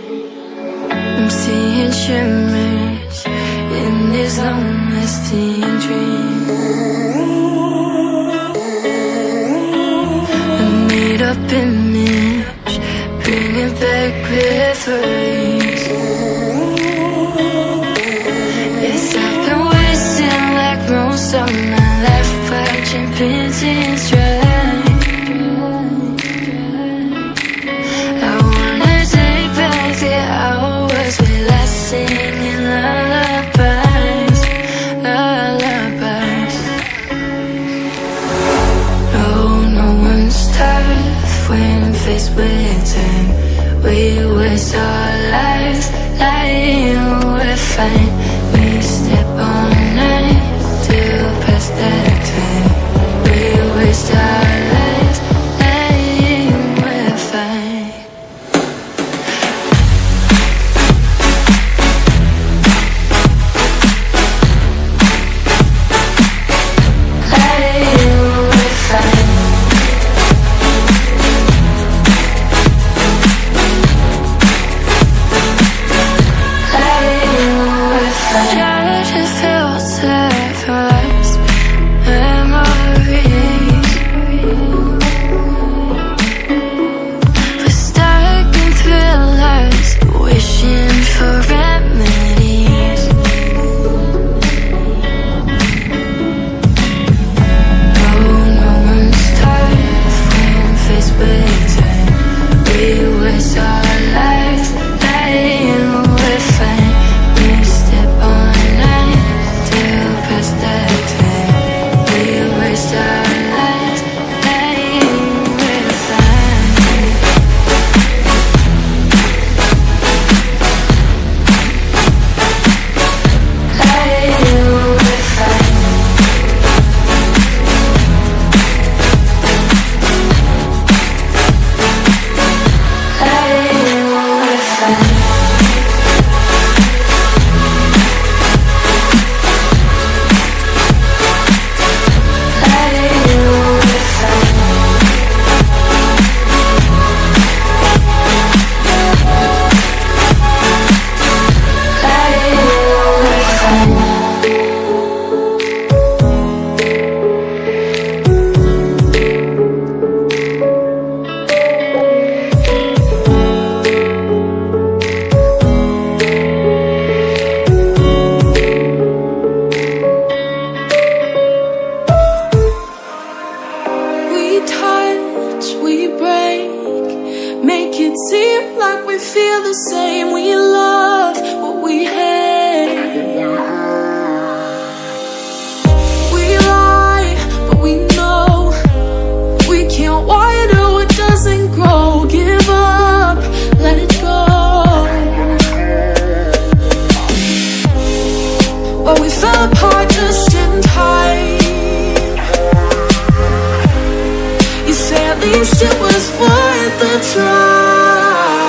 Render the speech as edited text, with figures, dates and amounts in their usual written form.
I'm seeing shimmers in these long-lasting dreams. A made-up image, bringing back memories. Yes, I've been wasting like most of my life, watching paintings dry. I wanna take back the hours we last singing lullabies, lullabies. Oh, no one's tough when faced with time. We waste our lives lying, we're fine. We step all night till past that time. We waste our lives lying, we're fine. We break, make it seem like we feel the same. We love what we hate. We lie, but we know we can't water what doesn't grow. Give up, let it go. But we fell apart just in time. At least it was worth the try.